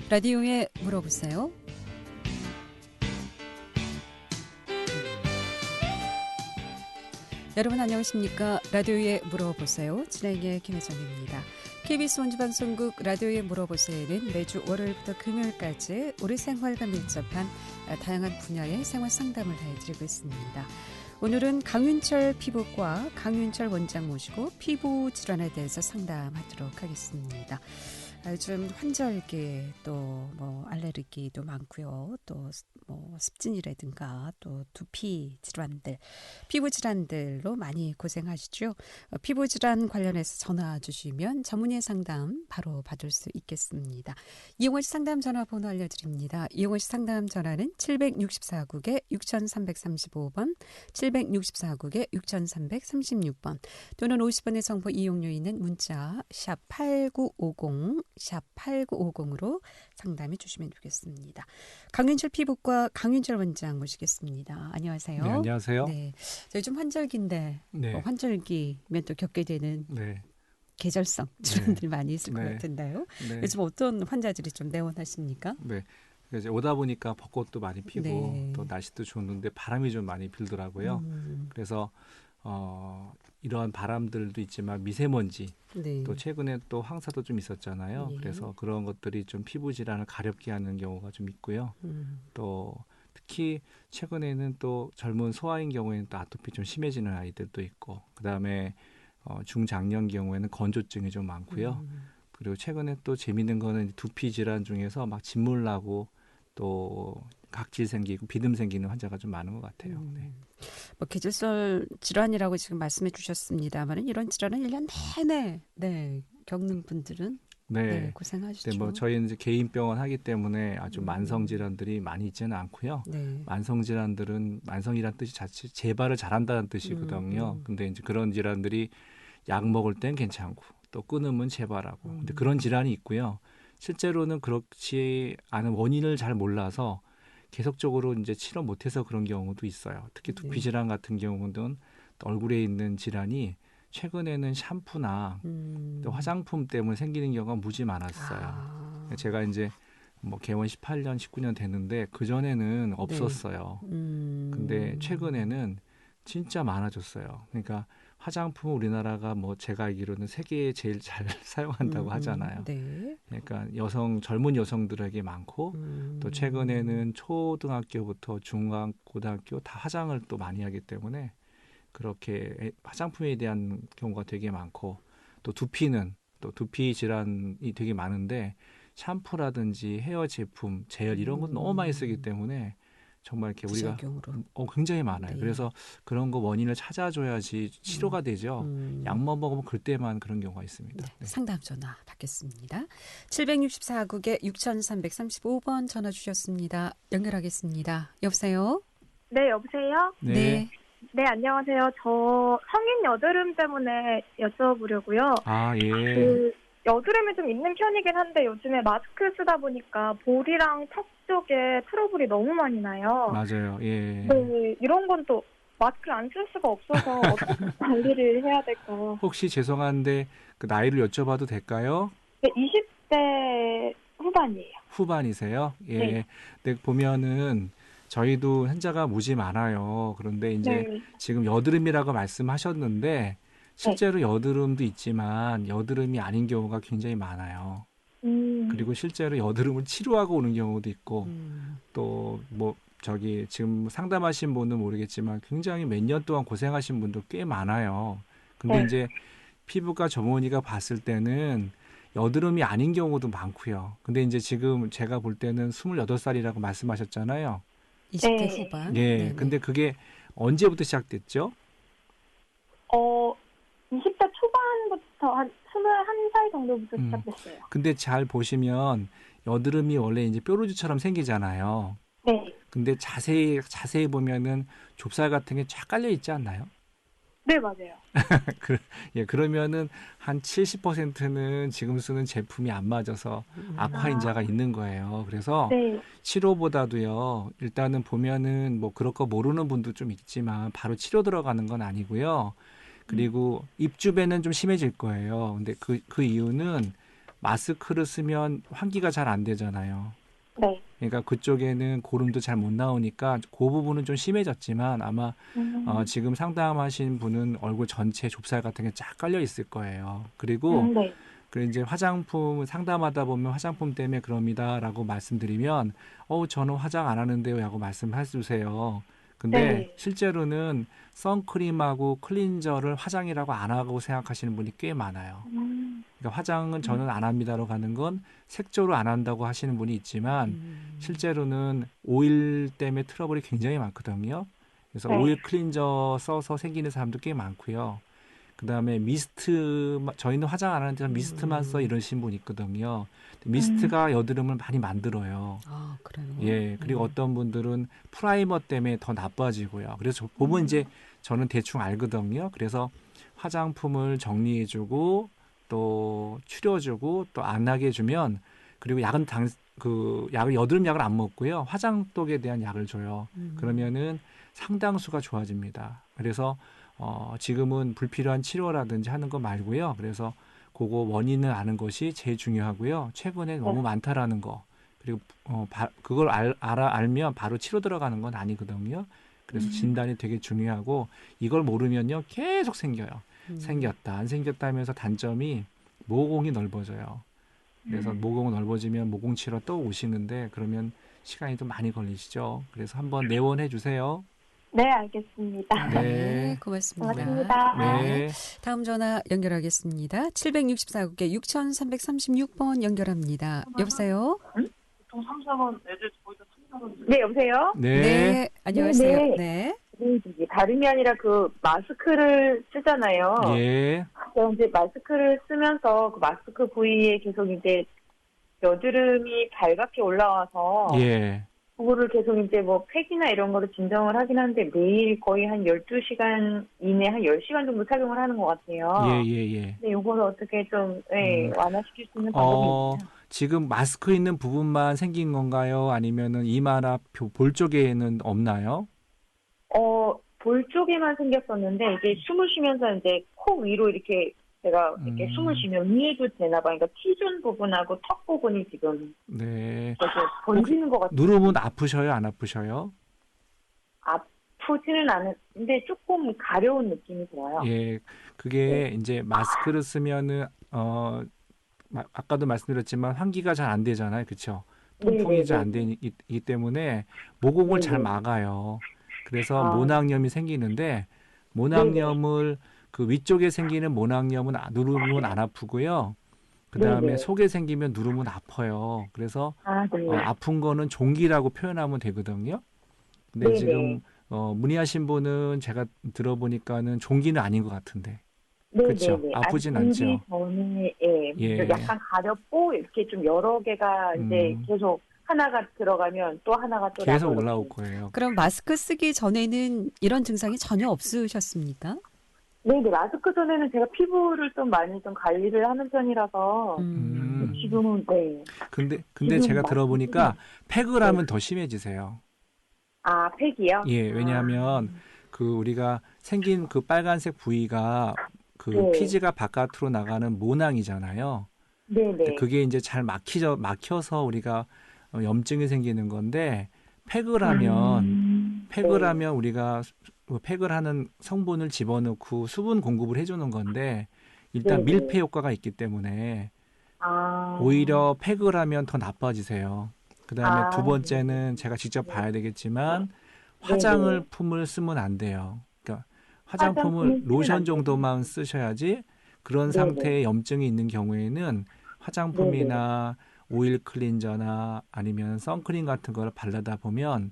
라디오에 물어보세요. 여러분 안녕하십니까? 라디오에 물어보세요. 진행의 김혜정입니다. KBS 원주방송국 라디오에 물어보세요는 매주 월요일부터 금요일까지 우리 생활과 밀접한 다양한 분야의 생활 상담을 해드리고 있습니다. 오늘은 강윤철 피부과 강윤철 원장 모시고 피부 질환에 대해서 상담하도록 하겠습니다. 요즘 환절기 또 뭐 알레르기도 많고요. 또 뭐 습진이라든가 또 두피 질환들, 피부 질환들로 많이 고생하시죠. 피부 질환 관련해서 전화 주시면 전문의 상담 바로 받을 수 있겠습니다. 이용원 씨 상담 전화번호 알려드립니다. 이용원 씨 상담 전화는 764국에 6335번, 764국에 6336번 또는 50원의 정보 이용료 있는 문자 샵 8950, 샵 8950으로 상담해 주시면 되겠습니다. 강윤철 피부과 강윤철 원장 모시겠습니다. 안녕하세요. 네, 안녕하세요. 네, 저희 좀 환절기인데 네. 환절기면 또 겪게 되는 네. 계절성 질환들이 네. 많이 있을 것 네. 같은데요. 네. 요즘 어떤 환자들이 좀 내원하십니까? 네. 이제 오다 보니까 벚꽃도 많이 피고 네. 또 날씨도 좋은데 바람이 좀 많이 불더라고요. 그래서 이러한 바람들도 있지만 미세먼지 네. 또 최근에 또 황사도 좀 있었잖아요. 예. 그래서 그런 것들이 좀 피부 질환을 가렵게 하는 경우가 좀 있고요. 또 특히 최근에는 또 젊은 소아인 경우에는 또 아토피 좀 심해지는 아이들도 있고 그다음에 중장년 경우에는 건조증이 좀 많고요. 그리고 최근에 또 재밌는 거는 두피 질환 중에서 막 진물 나고 또 각질 생기고 비듬 생기는 환자가 좀 많은 것 같아요. 네. 뭐 계절성 질환이라고 지금 말씀해 주셨습니다만 이런 질환은 1년 내내 겪는 분들은 네. 고생하시죠. 네, 뭐 저희는 이제 개인 병원 하기 때문에 아주 만성 질환들이 많이 있지는 않고요. 네. 만성 질환들은 만성이란 뜻이 자체 재발을 잘한다는 뜻이거든요. 근데 이제 그런 질환들이 약 먹을 땐 괜찮고 또 끊으면 재발하고. 근데 그런 질환이 있고요. 실제로는 그렇지 않은 원인을 잘 몰라서 계속적으로 이제 치료 못해서 그런 경우도 있어요. 특히 두피 질환 같은 경우는 얼굴에 있는 질환이 최근에는 샴푸나 또 화장품 때문에 생기는 경우가 무지 많았어요. 제가 이제 뭐 개원 18년, 19년 됐는데 그 전에는 없었어요. 근데 최근에는 진짜 많아졌어요. 그러니까 화장품 우리나라가 뭐 제가 알기로는 세계에 제일 잘 사용한다고 하잖아요. 네. 그러니까 젊은 여성들에게 많고 또 최근에는 초등학교부터 중고등학교 다 화장을 또 많이 하기 때문에 그렇게 화장품에 대한 경우가 되게 많고 또 두피는 또 두피 질환이 되게 많은데 샴푸라든지 헤어 제품, 제열 이런 건 너무 많이 쓰기 때문에 정말 이렇게 우리가 굉장히 많아요. 네. 그래서 그런 거 원인을 찾아줘야지 치료가 되죠. 약만 먹으면 그때만 그런 경우가 있습니다. 네. 네. 상담 전화 받겠습니다. 764국에 6335번 전화 주셨습니다. 연결하겠습니다. 여보세요? 네, 여보세요? 네. 네, 안녕하세요. 저 성인 여드름 때문에 여쭤보려고요. 아, 예. 여드름이 좀 있는 편이긴 한데 요즘에 마스크 쓰다 보니까 볼이랑 턱 쪽에 트러블이 너무 많이 나요. 맞아요. 예. 네, 이런 건 또 마스크를 안 쓸 수가 없어서 어떻게 관리를 해야 될까요? 혹시 죄송한데 그 나이를 여쭤봐도 될까요? 네, 20대 후반이에요. 후반이세요? 예. 네. 네, 보면은 저희도 환자가 무지 많아요. 그런데 이제 네. 지금 여드름이라고 말씀하셨는데 실제로 여드름도 있지만 여드름이 아닌 경우가 굉장히 많아요. 그리고 실제로 여드름을 치료하고 오는 경우도 있고 또 뭐 지금 상담하신 분은 모르겠지만 굉장히 몇 년 동안 고생하신 분도 꽤 많아요. 근데 네. 이제 피부과 전문의가 봤을 때는 여드름이 아닌 경우도 많고요. 근데 이제 지금 제가 볼 때는 28살이라고 말씀하셨잖아요. 20대 네. 후반. 예. 네네. 근데 그게 언제부터 시작됐죠? 20대 초반부터 한 21살 정도부터 시작됐어요. 근데 잘 보시면 여드름이 원래 이제 뾰루지처럼 생기잖아요. 네. 근데 자세히 보면은 좁쌀 같은 게 쫙 깔려 있지 않나요? 네, 맞아요. 그러면은 한 70%는 지금 쓰는 제품이 안 맞아서 악화인자가 있는 거예요. 그래서 네. 치료보다도요, 일단은 보면은 뭐 그럴 거 모르는 분도 좀 있지만 바로 치료 들어가는 건 아니고요. 그리고 입 주변은 좀 심해질 거예요. 근데 그 이유는 마스크를 쓰면 환기가 잘 안 되잖아요. 네. 그러니까 그쪽에는 고름도 잘 못 나오니까 그 부분은 좀 심해졌지만 아마 지금 상담하신 분은 얼굴 전체에 좁쌀 같은 게 쫙 깔려 있을 거예요. 그리고 네. 이제 화장품 상담하다 보면 화장품 때문에 그럽니다라고 말씀드리면 저는 화장 안 하는데요라고 말씀해 주세요. 근데 네. 실제로는 선크림하고 클렌저를 화장이라고 안 하고 생각하시는 분이 꽤 많아요. 그러니까 화장은 저는 안 합니다로 가는 건 색조로 안 한다고 하시는 분이 있지만 실제로는 오일 때문에 트러블이 굉장히 많거든요. 그래서 네. 오일 클렌저 써서 생기는 사람도 꽤 많고요. 그다음에 미스트 저희는 화장 안 하는데 미스트만 써 이러신 분이 있거든요. 미스트가 여드름을 많이 만들어요. 아, 그래요? 예, 그리고 어떤 분들은 프라이머 때문에 더 나빠지고요. 그래서 보면 이제 저는 대충 알거든요. 그래서 화장품을 정리해주고 또 추려주고 또 안 하게 해주면 그리고 약은 약을 여드름 약을 안 먹고요. 화장독에 대한 약을 줘요. 그러면은 상당수가 좋아집니다. 그래서 지금은 불필요한 치료라든지 하는 거 말고요. 그래서 그거 원인을 아는 것이 제일 중요하고요. 최근에 너무 많다라는 거. 그리고 그걸 알면 바로 치료 들어가는 건 아니거든요. 그래서 진단이 되게 중요하고 이걸 모르면요 계속 생겨요. 생겼다 안 생겼다 하면서 단점이 모공이 넓어져요. 그래서 모공이 넓어지면 모공 치료 또 오시는데 그러면 시간이 좀 많이 걸리시죠. 그래서 한번 내원해 주세요. 네, 알겠습니다. 네. 고맙습니다. 고맙습니다. 네. 다음 전화 연결하겠습니다. 764국에 6336번 연결합니다. 여보세요? 보통 3, 4번 애들 거의 다 3, 4번. 네, 여보세요? 네. 안녕하세요. 네. 네. 이게 다름이 아니라 그 마스크를 쓰잖아요. 예. 제가 이제 마스크를 쓰면서 그 마스크 부위에 계속 이제 여드름이 발갛게 올라와서 예. 그거를 계속 이제 뭐 팩이나 이런 거를 진정을 하긴 하는데 매일 거의 한 12시간 이내 한 10시간 정도 착용을 하는 것 같아요. 예. 근데 이거를 어떻게 좀 완화시킬 수 있는 방법이 있나요? 지금 마스크 있는 부분만 생긴 건가요? 아니면은 이마나 볼 쪽에는 없나요? 볼 쪽에만 생겼었는데 이게 숨을 쉬면서 이제 코 위로 이렇게 제가 이렇게 숨을 쉬면 위에도 되나 봐요. 그러니까 T존 부분하고 턱 부분이 지금 네. 이렇게 번지는 것 같아요. 누르면 아프셔요? 안 아프셔요? 아프지는 않은데 조금 가려운 느낌이 들어요. 예. 그게 이제 마스크를 쓰면은 아까도 말씀드렸지만 환기가 잘 안 되잖아요. 그렇죠? 통풍이 잘 안 되기 때문에 모공을 잘 막아요. 그래서 모낭염이 생기는데 모낭염을 그 위쪽에 생기는 모낭염은 누르면 안 아프고요. 그다음에 속에 생기면 누르면 아파요. 그래서 아픈 거는 종기라고 표현하면 되거든요. 근데 지금 문의하신 분은 제가 들어보니까는 종기는 아닌 것 같은데. 그렇죠. 아프진 않죠. 전에 예. 약간 가렵고 이렇게 좀 여러 개가 이제 계속 하나가 들어가면 또 하나가 또 계속 올라올 거예요. 그럼 마스크 쓰기 전에는 이런 증상이 전혀 없으셨습니까? 네, 마스크 전에는 제가 피부를 좀 많이 좀 관리를 하는 편이라서 지금은 근데 제가 들어보니까 팩을 하면 더 심해지세요. 아, 팩이요? 예, 왜냐하면 그 우리가 생긴 그 빨간색 부위가 그 피지가 바깥으로 나가는 모낭이잖아요. 네네. 그게 이제 잘 막혀서 우리가 염증이 생기는 건데 팩을 하면 우리가 팩을 하는 성분을 집어넣고 수분 공급을 해주는 건데 일단 밀폐 효과가 있기 때문에 오히려 팩을 하면 더 나빠지세요. 그다음에 두 번째는 제가 직접 봐야 되겠지만 화장품을 쓰면 안 돼요. 그러니까 화장품을 로션 정도만 쓰셔야지 그런 상태의 염증이 있는 경우에는 화장품이나 오일 클렌저나 아니면 선크림 같은 거를 바르다 보면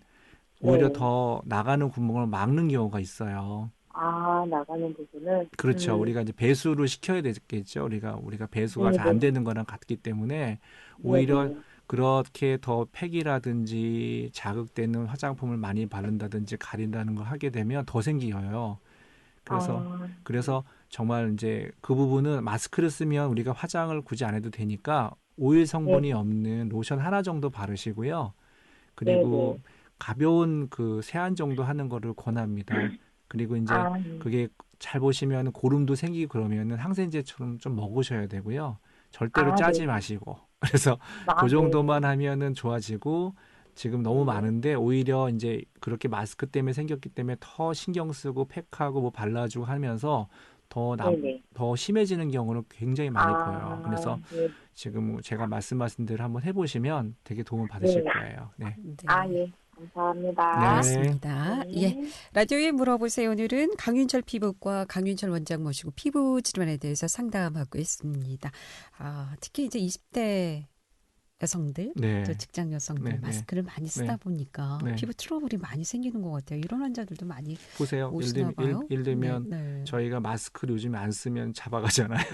오히려 더 나가는 구멍을 막는 경우가 있어요. 나가는 부분은? 그렇죠. 우리가 이제 배수를 시켜야 되겠죠. 우리가 배수가 잘 안 되는 거랑 같기 때문에 오히려 그렇게 더 팩이라든지 자극되는 화장품을 많이 바른다든지 가린다는 걸 하게 되면 더 생겨요. 그래서 정말 이제 그 부분은 마스크를 쓰면 우리가 화장을 굳이 안 해도 되니까 오일 성분이 없는 로션 하나 정도 바르시고요. 그리고 가벼운 그 세안 정도 하는 거를 권합니다. 그리고 이제 그게 잘 보시면 고름도 생기고 그러면은 항생제처럼 좀 먹으셔야 되고요. 절대로 아, 짜지 네. 마시고 그래서 아, 그 정도만 네. 하면은 좋아지고 지금 너무 많은데 오히려 이제 그렇게 마스크 때문에 생겼기 때문에 더 신경 쓰고 팩하고 뭐 발라주고 하면서 네네. 더 심해지는 경우는 굉장히 많이 보여요. 아, 그래서 네. 지금 제가 말씀하신 대로 한번 해보시면 되게 도움 받으실 네. 거예요. 네. 아, 네. 예. 감사합니다. 네. 알겠습니다. 예. 네. 라디오에 물어보세요. 오늘은 강윤철 피부과 강윤철 원장 모시고 피부 질환에 대해서 상담하고 있습니다. 특히 이제 20대 여성들, 네. 또 직장 여성들 네, 네. 마스크를 많이 쓰다 네. 보니까 네. 피부 트러블이 많이 생기는 것 같아요. 이런 환자들도 많이 보세요. 오시나 봐요. 예를 들면 네, 네. 저희가 마스크를 요즘에 안 쓰면 잡아가잖아요.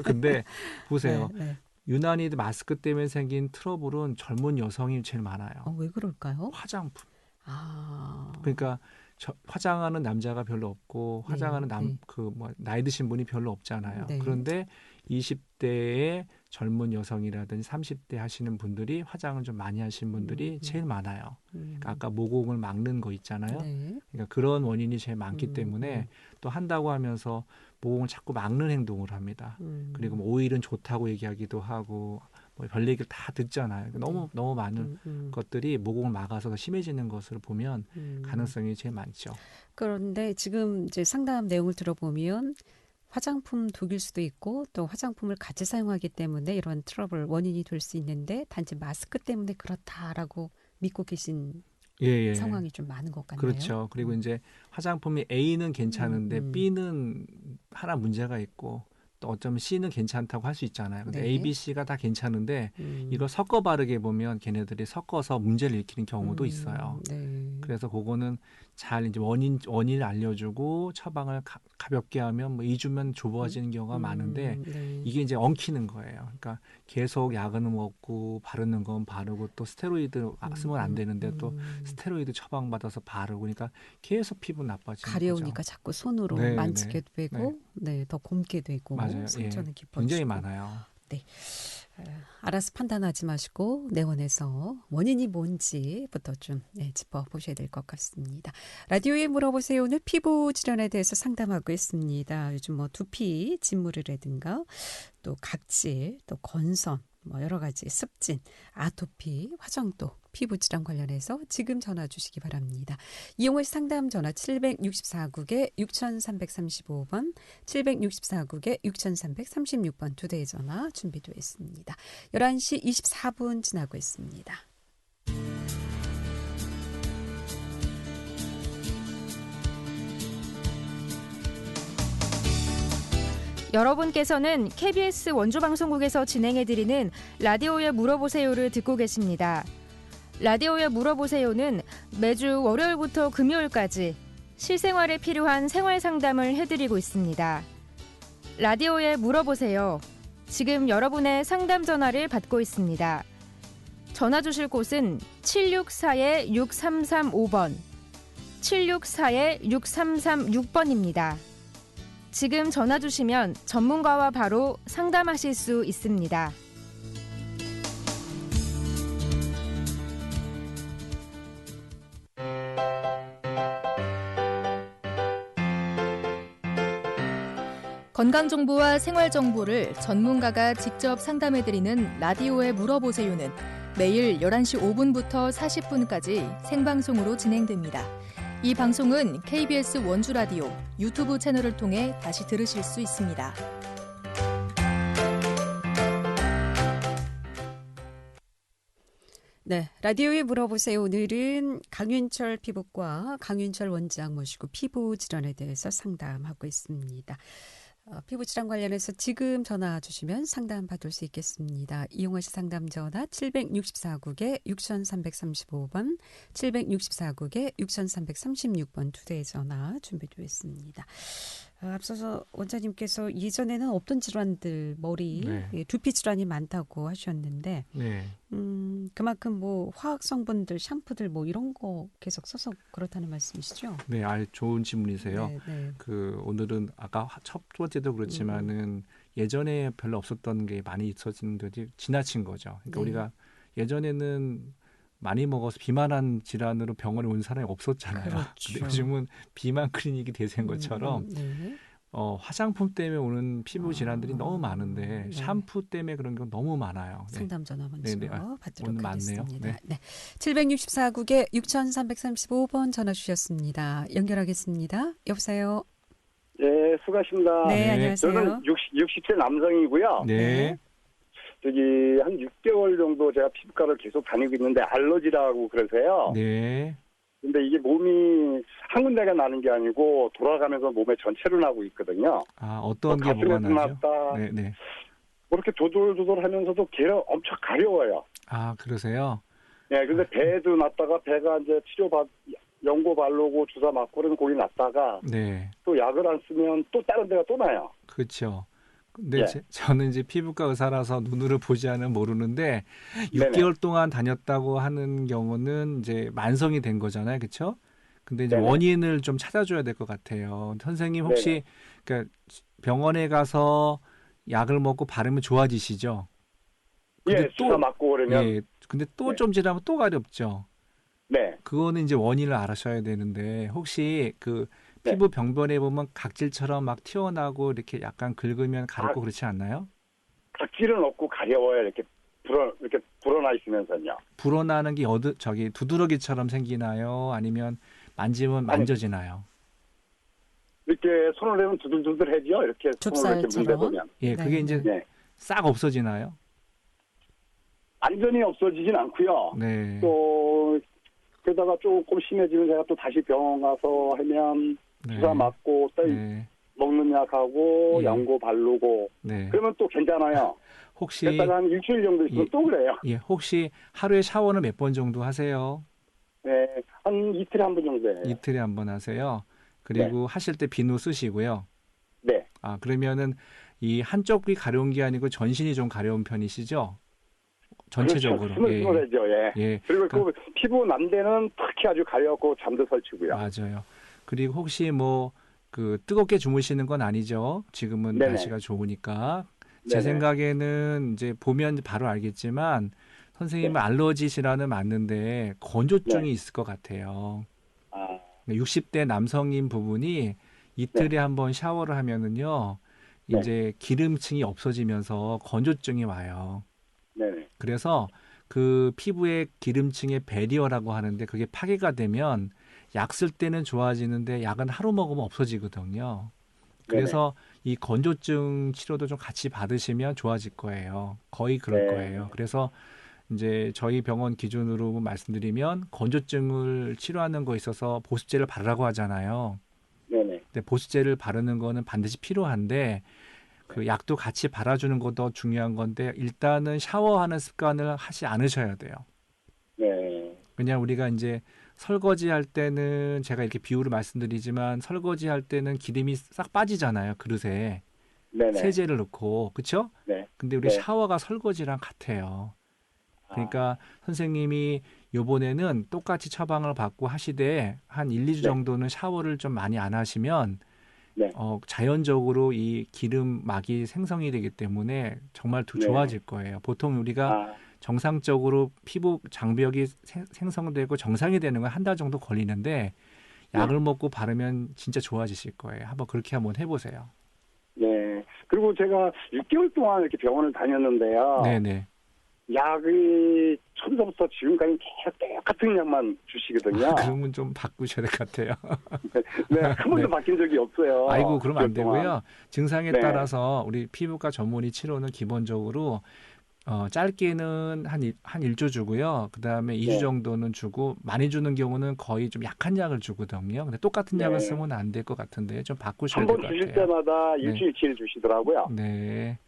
근데 보세요. 네, 네. 유난히 마스크 때문에 생긴 트러블은 젊은 여성이 제일 많아요. 왜 그럴까요? 화장품. 아, 그러니까 화장하는 남자가 별로 없고 화장하는 네. 나이 드신 분이 별로 없잖아요. 네. 그런데 20대의 젊은 여성이라든지 30대 하시는 분들이 화장을 좀 많이 하신 분들이 제일 많아요. 그러니까 아까 모공을 막는 거 있잖아요. 네. 그러니까 그런 원인이 제일 많기 때문에 또 한다고 하면서 모공을 자꾸 막는 행동을 합니다. 그리고 뭐 오일은 좋다고 얘기하기도 하고 뭐 별 얘기를 다 듣잖아요. 너무 많은 것들이 모공을 막아서 더 심해지는 것을 보면 가능성이 제일 많죠. 그런데 지금 이제 상담 내용을 들어보면 화장품 독일 수도 있고 또 화장품을 같이 사용하기 때문에 이런 트러블 원인이 될 수 있는데 단지 마스크 때문에 그렇다라고 믿고 계신 예. 상황이 좀 많은 것 같네요. 그렇죠. 그리고 이제 화장품이 A는 괜찮은데 B는 하나 문제가 있고 또 어쩌면 C는 괜찮다고 할 수 있잖아요. 근데 네. A, B, C가 다 괜찮은데 이걸 섞어 바르게 보면 걔네들이 섞어서 문제를 일으키는 경우도 있어요. 네. 그래서 그거는 잘 이제 원인을 알려주고 처방을 가볍게 하면 뭐 2주면 좁아지는 경우가 많은데 네. 이게 이제 엉키는 거예요. 그러니까 계속 약은 먹고 바르는 건 바르고 또 스테로이드 쓰면 안 되는데 또 스테로이드 처방받아서 바르고 그러니까 계속 피부 나빠지는 가려우니까 거죠. 자꾸 손으로 네, 만지게 되고 더 곰게 되고 맞아요. 상처는 깊어지고 굉장히 많아요. 네. 알아서 판단하지 마시고 내원에서 원인이 뭔지부터 좀 짚어보셔야 될 것 같습니다. 라디오에 물어보세요. 오늘 피부 질환에 대해서 상담하고 있습니다. 요즘 뭐 두피, 진물이라든가 또 각질, 또 건선, 뭐 여러 가지 습진, 아토피, 화정도, 피부 질환 관련해서 지금 전화 주시기 바랍니다. 이용호 상담 전화 764국에 6335번, 764국에 6336번 두 대의 전화 준비되어 있습니다. 11시 24분 지나고 있습니다. 여러분께서는 KBS 원주방송국에서 진행해드리는 라디오에 물어보세요를 듣고 계십니다. 라디오에 물어보세요는 매주 월요일부터 금요일까지 실생활에 필요한 생활 상담을 해드리고 있습니다. 라디오에 물어보세요. 지금 여러분의 상담 전화를 받고 있습니다. 전화 주실 곳은 764-6335번, 764-6336번입니다. 지금 전화 주시면 전문가와 바로 상담하실 수 있습니다. 건강정보와 생활정보를 전문가가 직접 상담해드리는 라디오에 물어보세요는 매일 11시 5분부터 40분까지 생방송으로 진행됩니다. 이 방송은 KBS 원주라디오 유튜브 채널을 통해 다시 들으실 수 있습니다. 네, 라디오에 물어보세요. 오늘은 강윤철 피부과 강윤철 원장 모시고 피부 질환에 대해서 상담하고 있습니다. 피부 질환 관련해서 지금 전화 주시면 상담 받을 수 있겠습니다. 이용하시 상담 전화 764국에 6335번, 764국에 6336번 두 대의 전화 준비되어 있습니다. 앞서서 원장님께서 예전에는 없던 질환들, 머리, 두피 질환이 많다고 하셨는데 그만큼 뭐 화학 성분들, 샴푸들 뭐 이런 거 계속 써서 그렇다는 말씀이시죠? 네, 좋은 질문이세요. 네. 오늘은 아까 첫 번째도 그렇지만은 예전에 별로 없었던 게 많이 있어지는데 지나친 거죠. 그러니까 우리가 예전에는 많이 먹어서 비만한 질환으로 병원에 온 사람이 없었잖아요. 그렇죠. 근데 요즘은 비만 클리닉이 대세인 것처럼 화장품 때문에 오는 피부 질환들이 너무 많은데 네. 샴푸 때문에 그런 게 너무 많아요. 네. 상담 전화 먼저 네, 네. 받도록 오늘 하겠습니다. 많네요. 네. 네. 764국에 6335번 전화 주셨습니다. 연결하겠습니다. 여보세요. 네, 수고하십니다. 네, 네. 안녕하세요. 저는 60세 남성이고요. 네. 저기 한 6개월 정도 제가 피부과를 계속 다니고 있는데 알러지라고 그러세요. 네. 근데 이게 몸이 한 군데가 나는 게 아니고 돌아가면서 몸에 전체로 나고 있거든요. 아, 어떤 게 가슴에도 뭐가 나죠? 났다. 네, 네. 그렇게 도돌도돌하면서도 걔가 엄청 가려워요. 아, 그러세요? 네, 근데 배도 났다가 배가 이제 연고 바르고 주사 맞고 그러면 거기 났다가 네. 또 약을 안 쓰면 또 다른 데가 또 나요. 그렇죠. 근데 예. 저는 이제 피부과 의사라서 눈으로 보지 않으면 모르는데 6개월 동안 다녔다고 하는 경우는 이제 만성이 된 거잖아요. 그렇죠? 근데 이제 네네. 원인을 좀 찾아줘야 될 것 같아요. 선생님 혹시 그러니까 병원에 가서 약을 먹고 바르면 좋아지시죠? 근데 예, 주사 맞고 그러면 예. 근데 또 네. 좀 지나면 또 가렵죠. 네. 그거는 이제 원인을 알아셔야 되는데 혹시 그 네. 피부 병변에 보면 각질처럼 막 튀어나오고 이렇게 약간 긁으면 가렵고 그렇지 않나요? 각질은 없고 가려워요. 이렇게 불어나 있으면서요. 불어나는 게 두드러기처럼 생기나요? 아니면 만지면 만져지나요? 이렇게 손을 대면 두들두들해지요. 이렇게 손을 이렇게 좁쌀처럼. 문대보면. 예, 그게 네, 이제 네. 싹 없어지나요? 완전히 없어지진 않고요. 네. 또 그러다가 조금 심해지면 제가 또 다시 병원 가서 하면 네. 주사 맞고 또 네. 먹는 약하고 예. 양고 바르고 네. 그러면 또 괜찮아요. 혹시 그랬다가 한 일주일 정도 있으면 예. 또 그래요. 혹시 하루에 샤워는 몇 번 정도 하세요? 네, 한 이틀에 한 번 정도 해요. 이틀에 한 번 하세요. 그리고 하실 때 비누 쓰시고요. 네. 아, 그러면은 이 한쪽이 가려운 게 아니고 전신이 좀 가려운 편이시죠? 전체적으로. 그렇죠. 스물스물해죠. 예. 예. 그리고 그러니까 그 피부 남대는 특히 아주 가려갖고 잠도 설치고요. 맞아요. 그리고 혹시 뭐 그 뜨겁게 주무시는 건 아니죠? 지금은 네네. 날씨가 좋으니까. 제 네네. 생각에는 이제 보면 바로 알겠지만 선생님은 네. 알러지 질환은 맞는데 건조증이 네. 있을 것 같아요. 아, 60대 남성인 부분이 이틀에 한 번 샤워를 하면은요, 네. 이제 기름층이 없어지면서 건조증이 와요. 네네. 그래서 그 피부의 기름층의 배리어라고 하는데 그게 파괴가 되면 약 쓸 때는 좋아지는데 약은 하루 먹으면 없어지거든요. 그래서 이 건조증 치료도 좀 같이 받으시면 좋아질 거예요. 거의 그럴 네. 거예요. 그래서 이제 저희 병원 기준으로 말씀드리면 건조증을 치료하는 거에 있어서 보습제를 바르라고 하잖아요. 네네. 근데 보습제를 바르는 거는 반드시 필요한데 그 약도 같이 발라주는 것도 중요한 건데 일단은 샤워하는 습관을 하지 않으셔야 돼요. 네. 그냥 우리가 이제 설거지 할 때는 제가 이렇게 비유를 말씀드리지만 설거지 할 때는 기름이 싹 빠지잖아요. 그릇에 네네. 세제를 넣고 그렇죠? 네. 근데 우리 네. 샤워가 설거지랑 같아요. 그러니까 선생님이 요번에는 똑같이 처방을 받고 하시되 한 1, 2주 네. 정도는 샤워를 좀 많이 안 하시면 네. 자연적으로 이 기름막이 생성이 되기 때문에 정말 네. 좋아질 거예요. 보통 우리가 아, 정상적으로 피부 장벽이 생성되고 정상이 되는 건 한 달 정도 걸리는데 약을 먹고 바르면 진짜 좋아지실 거예요. 한번 해보세요. 네. 그리고 제가 6개월 동안 이렇게 병원을 다녔는데요. 네네. 약이 처음부터 지금까지 계속 똑같은 약만 주시거든요. 그러면 좀 바꾸셔야 될 것 같아요. 네, 한 번도 네. 바뀐 적이 없어요. 아이고, 그러면 안 6개월 동안. 되고요. 증상에 네. 따라서 우리 피부과 전문의 치료는 기본적으로 짧게는 한 1주 주고요. 그 다음에 2주 네. 정도는 주고 많이 주는 경우는 거의 좀 약한 약을 주거든요. 근데 똑같은 네. 약을 쓰면 안 될 것 같은데 좀 바꾸셔야 한 될 번 것 주실 같아요. 때마다 네. 일주일치를 주시더라고요. 네.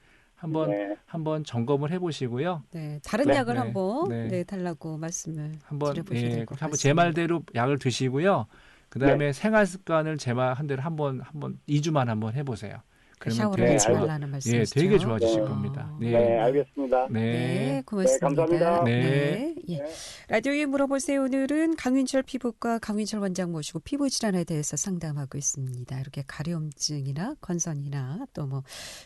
네. 한번 점검을 해보시고요. 네, 다른 네. 약을 네. 한번 네. 달라고 말씀을 한번 드려보셔야 될 것 한번 제 같습니다. 말대로 약을 드시고요. 그 다음에 생활 습관을 제 말 한 대로 한번 2주만 한번 해보세요. 그러면 샤워를 되게 하지 좋아- 말라는 말씀이시죠? 되게 좋아지실 네. 겁니다. 네, 네. 알겠습니다. 네, 네. 고맙습니다. 네, 감사합니다. 네. 예. 네. 라디오에 물어보세요. 오늘은 강윤철 피부과 강윤철 원장 모시고 피부 질환에 대해서 상담하고 있습니다. 이렇게 가려움증이나 건선이나 또 뭐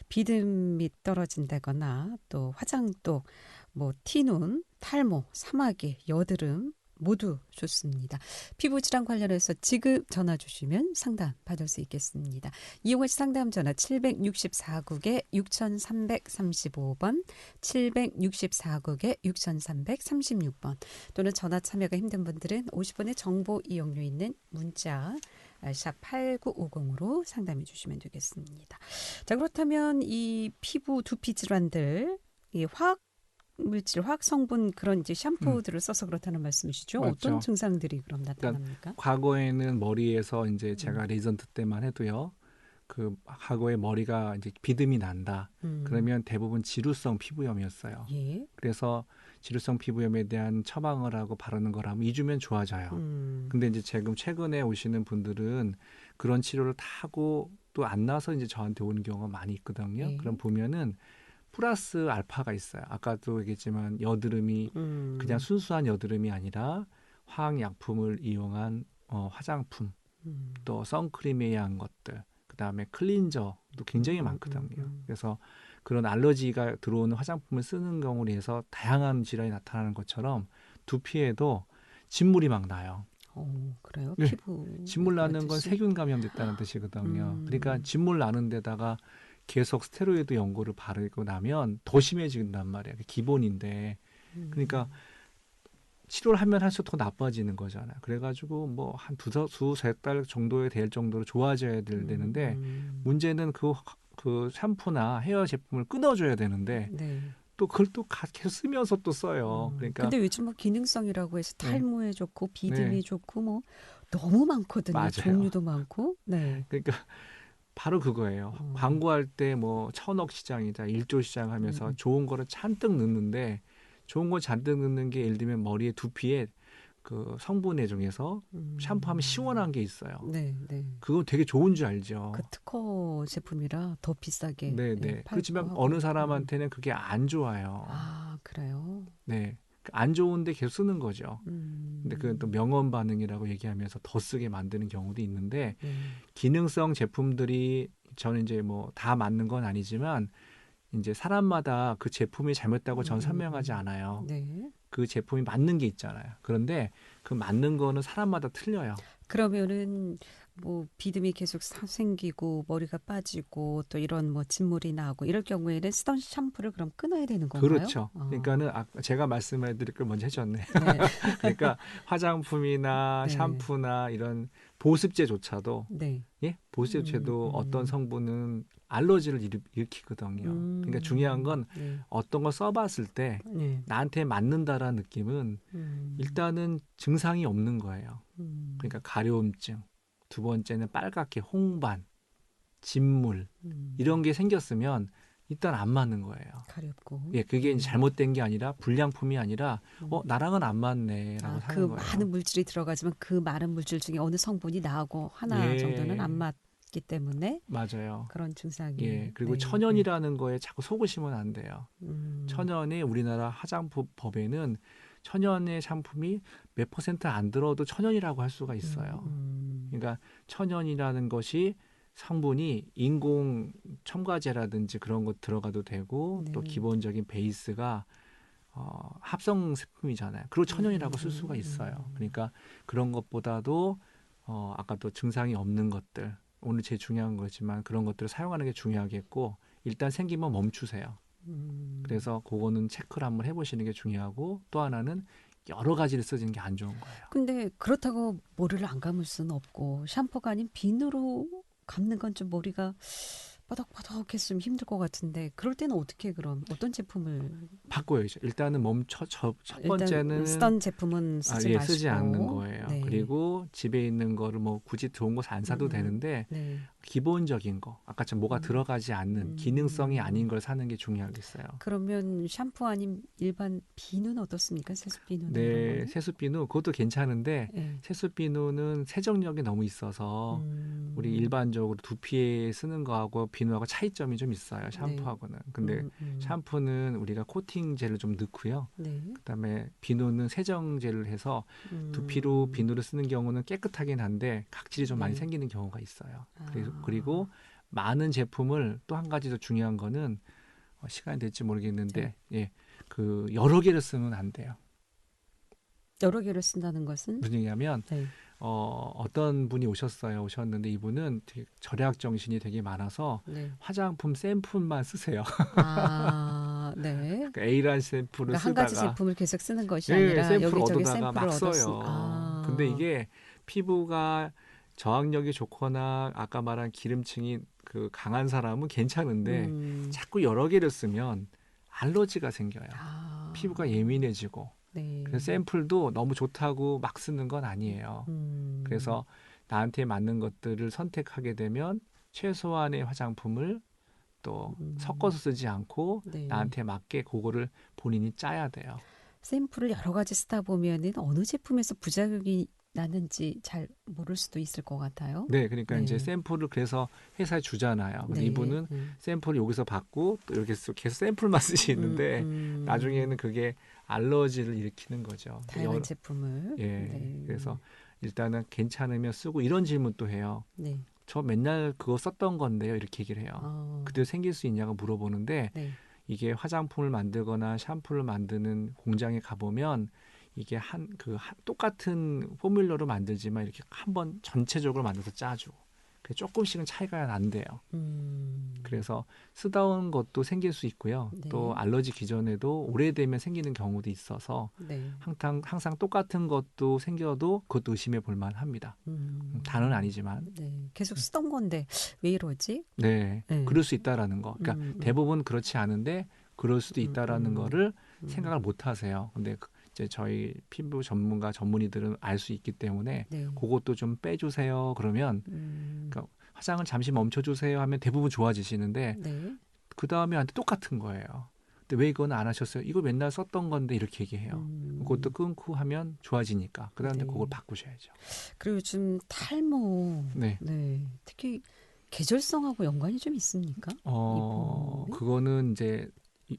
비듬이 떨어진다거나 또 화장독, 뭐 티눈, 탈모, 사마귀, 여드름, 모두 좋습니다. 피부 질환 관련해서 지금 전화 주시면 상담 받을 수 있겠습니다. 이용하실 상담 전화 764국에 6335번, 764국에 6336번 또는 전화 참여가 힘든 분들은 50원의 정보 이용료 있는 문자 샵 8950으로 상담해 주시면 되겠습니다. 자, 그렇다면 이 피부 두피 질환들, 이 화학 물질, 화학 성분 그런 이제 샴푸들을 써서 그렇다는 말씀이시죠? 맞죠. 어떤 증상들이 그럼 나타납니까? 과거에는 머리에서 이제 제가 레전트 때만 해도요. 그 과거에 머리가 이제 비듬이 난다. 그러면 대부분 지루성 피부염이었어요. 예. 그래서 지루성 피부염에 대한 처방을 하고 바르는 거라면 2주면 좋아져요. 근데 이제 지금 최근에 오시는 분들은 그런 치료를 다 하고 또 안 나서 이제 저한테 오는 경우가 많이 있거든요. 예. 그럼 보면은 플러스 알파가 있어요. 아까도 얘기했지만 여드름이 그냥 순수한 여드름이 아니라 화학약품을 이용한 화장품, 또 선크림에 의한 것들, 그다음에 클린저도 굉장히 많거든요. 그래서 그런 알러지가 들어오는 화장품을 쓰는 경우로 해서 다양한 질환이 나타나는 것처럼 두피에도 진물이 막 나요. 그래요? 네. 피부 진물 나는 건 그렇듯이? 세균 감염됐다는 뜻이거든요. 그러니까 진물 나는 데다가 계속 스테로이드 연고를 바르고 나면 더 심해진단 말이에요. 기본인데. 그러니까 치료를 하면 할수록 더 나빠지는 거잖아요. 그래가지고 뭐 한 두세 달 정도에 될 정도로 좋아져야 되는데 문제는 그 샴푸나 헤어 제품을 끊어줘야 되는데 네. 또 그걸 또 계속 쓰면서 또 써요. 그러니까 근데 요즘 뭐 기능성이라고 해서 네. 탈모에 좋고 비듬이 네. 좋고 뭐 너무 많거든요. 맞아요. 종류도 많고. 네. 그러니까 바로 그거예요. 광고할 때 뭐 1,000억 시장이다, 1조 시장 하면서 좋은 거를 잔뜩 넣는데 좋은 거 잔뜩 넣는 게 예를 들면 머리에 두피에 그 성분에 중에서 샴푸하면 시원한 게 있어요. 네, 네. 그거 되게 좋은 줄 알죠. 그 특허 제품이라 더 비싸게. 네, 네. 팔고 그렇지만 하고. 어느 사람한테는 그게 안 좋아요. 아, 그래요? 네. 안 좋은데 계속 쓰는 거죠. 근데 그건 또 명언 반응이라고 얘기하면서 더 쓰게 만드는 경우도 있는데 기능성 제품들이 저는 이제 뭐 다 맞는 건 아니지만 이제 사람마다 그 제품이 잘못다고 전 설명하지 않아요. 네. 그 제품이 맞는 게 있잖아요. 그런데 그 맞는 거는 사람마다 틀려요. 그러면은 뭐 비듬이 계속 생기고 머리가 빠지고 또 이런 뭐 진물이 나고 이럴 경우에는 쓰던 샴푸를 그럼 끊어야 되는 건가요? 그렇죠. 그러니까는 제가 말씀해드릴 걸 먼저 해줬네. 네. 그러니까 화장품이나 네. 샴푸나 이런 보습제조차도 네. 예? 보습제도 어떤 성분은 알러지를 일으키거든요. 그러니까 중요한 건 네. 어떤 걸 써봤을 때 네. 나한테 맞는다라는 느낌은 일단은 증상이 없는 거예요. 그러니까 가려움증, 두 번째는 빨갛게 홍반, 진물 이런 게 생겼으면 일단 안 맞는 거예요. 가렵고. 예, 그게 이제 잘못된 게 아니라 불량품이 아니라 나랑은 안 맞네라고 그 사는 거예요. 많은 물질이 들어가지만 그 많은 물질 중에 어느 성분이 나하고 하나 예. 정도는 안 맞기 때문에 맞아요. 그런 증상이. 예, 그리고 네. 천연이라는 거에 자꾸 속으시면 안 돼요. 천연이 우리나라 화장법에는 천연의 샴푸이 몇 퍼센트 안 들어도 천연이라고 할 수가 있어요. 그러니까 천연이라는 것이 성분이 인공 첨가제라든지 그런 것 들어가도 되고 네. 또 기본적인 베이스가 합성 제품이잖아요. 그리고 천연이라고 쓸 수가 있어요. 그러니까 그런 것보다도 아까 또 증상이 없는 것들 오늘 제일 중요한 거지만 그런 것들을 사용하는 게 중요하겠고 일단 생기면 멈추세요. 그래서 그거는 체크를 한번 해보시는 게 중요하고 또 하나는 여러 가지를 쓰는 게 안 좋은 거예요. 근데 그렇다고 머리를 안 감을 수는 없고 샴푸가 아닌 비누로 감는 건 좀 머리가 뻐덕뻐덕했으면 힘들 것 같은데 그럴 때는 어떻게 그럼 어떤 제품을 바꿔야죠. 일단은 첫 번째는 일단 쓰던 제품은 쓰지 마시고 쓰지 않는 거예요. 네. 그리고 집에 있는 거를 뭐 굳이 좋은 거 안 사도 되는데 네. 기본적인 거 아까처럼 뭐가 들어가지 않는 기능성이 아닌 걸 사는 게 중요하겠어요. 그러면 샴푸 아닌 일반 비누는 어떻습니까? 세수 비누는 이런 네, 거는? 세수 비누 그것도 괜찮은데 네. 세수 비누는 세정력이 너무 있어서 우리 일반적으로 두피에 쓰는 거하고 비누하고 차이점이 좀 있어요. 샴푸하고는. 근데 샴푸는 우리가 코팅제를 좀 넣고요. 네. 그다음에 비누는 세정제를 해서 두피로 비누를 쓰는 경우는 깨끗하긴 한데 각질이 좀 많이 네. 생기는 경우가 있어요. 그리고 많은 제품을 또 한 가지 더 중요한 거는 시간이 될지 모르겠는데 예, 그 여러 개를 쓰면 안 돼요. 여러 개를 쓴다는 것은 무슨 얘기냐면 네. 어떤 분이 오셨는데 이분은 되게 절약 정신이 되게 많아서 네. 화장품 샘플만 쓰세요. 아, 네. 그러니까 A라는 샘플을 그러니까 한 쓰다가 가지 제품을 계속 쓰는 것이 예, 아니라 샘플 여기저기 얻어다가 샘플을 막 써요. 근데 아. 이게 피부가 저항력이 좋거나 아까 말한 기름층이 그 강한 사람은 괜찮은데 자꾸 여러 개를 쓰면 알러지가 생겨요. 아. 피부가 예민해지고. 네. 그래서 샘플도 너무 좋다고 막 쓰는 건 아니에요. 그래서 나한테 맞는 것들을 선택하게 되면 최소한의 화장품을 또 섞어서 쓰지 않고 네. 나한테 맞게 그거를 본인이 짜야 돼요. 샘플을 여러 가지 쓰다 보면은 어느 제품에서 부작용이 나는지 잘 모를 수도 있을 것 같아요. 네, 그러니까 네. 이제 샘플을 그래서 회사에 주잖아요. 근데 네. 이분은 샘플을 여기서 받고 또 이렇게 계속 샘플만 쓰시는데 나중에는 그게 알러지를 일으키는 거죠. 다양한 제품을. 예, 네. 그래서 일단은 괜찮으면 쓰고 이런 질문도 해요. 네. 저 맨날 그거 썼던 건데요. 이렇게 얘기를 해요. 그대로 생길 수 있냐고 물어보는데 네. 이게 화장품을 만들거나 샴푸를 만드는 공장에 가보면 이게 똑같은 포뮬러로 만들지만 이렇게 한번 전체적으로 만들어서 짜주고 조금씩은 차이가 난대요. 그래서 쓰다운 것도 생길 수 있고요. 네. 또 알러지 기전에도 오래되면 생기는 경우도 있어서 네. 항상 똑같은 것도 생겨도 그것도 의심해 볼 만합니다. 다는 아니지만. 네. 계속 쓰던 건데 왜 이러지? 네, 네. 그럴 수 있다라는 거. 그러니까 대부분 그렇지 않은데 그럴 수도 있다라는 거를 생각을 못 하세요. 근데 이제 저희 피부 전문의들은 알 수 있기 때문에 네. 그것도 좀 빼주세요. 그러면 그러니까 화장을 잠시 멈춰주세요 하면 대부분 좋아지시는데 네. 그 다음에 한테 똑같은 거예요. 근데 왜 이건 안 하셨어요? 이거 맨날 썼던 건데 이렇게 얘기해요. 그것도 끊고 하면 좋아지니까 그 다음에 네. 그걸 바꾸셔야죠. 그리고 요즘 탈모, 네. 네. 특히 계절성하고 연관이 좀 있습니까? 이 부분이? 그거는 이제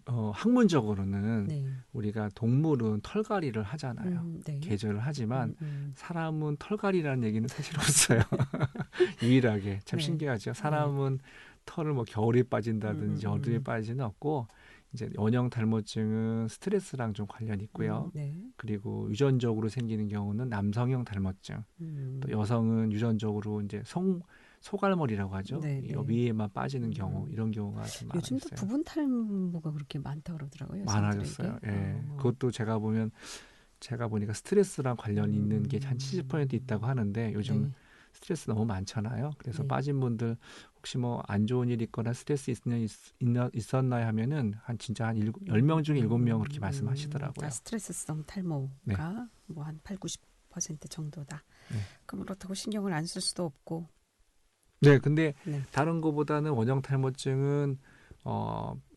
학문적으로는 네. 우리가 동물은 털갈이를 하잖아요. 네. 계절을 하지만 사람은 털갈이라는 얘기는 사실 없어요. 유일하게 참 네. 신기하죠. 사람은 털을 뭐 겨울에 빠진다든지 여름에 빠지는 없고 이제 원형 탈모증은 스트레스랑 좀 관련이 있고요. 네. 그리고 유전적으로 생기는 경우는 남성형 탈모증, 또 여성은 유전적으로 이제 소갈머리라고 하죠. 네, 네. 위에만 빠지는 경우 이런 경우가 좀 요즘도 많아졌어요. 부분 탈모가 그렇게 많다 그러더라고요. 많아졌어요. 예. 그것도 제가 보니까 스트레스랑 관련이 있는 게 한 70% 있다고 하는데 요즘 네. 스트레스 너무 많잖아요. 그래서 네. 빠진 분들 혹시 뭐 안 좋은 일 있거나 스트레스 있었나요 하면은 진짜 한 10명 중에 7명 그렇게 말씀하시더라고요. 스트레스성 탈모가 네. 뭐 한 80-90% 정도다. 네. 그럼 그렇다고 신경을 안 쓸 수도 없고. 네, 근데 네. 다른 거보다는 원형 탈모증은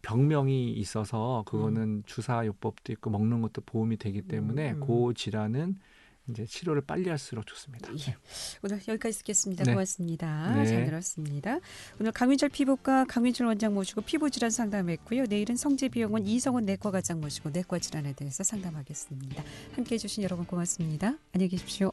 병명이 있어서 그거는 주사요법도 있고 먹는 것도 보험이 되기 때문에 그 질환은 이제 치료를 빨리 할수록 좋습니다. 예. 오늘 여기까지 듣겠습니다. 네. 고맙습니다. 네. 잘 들었습니다. 오늘 강민철 피부과 강민철 원장 모시고 피부질환 상담했고요. 내일은 성재비용원 이성원 내과과장 모시고 내과 질환에 대해서 상담하겠습니다. 함께해 주신 여러분 고맙습니다. 안녕히 계십시오.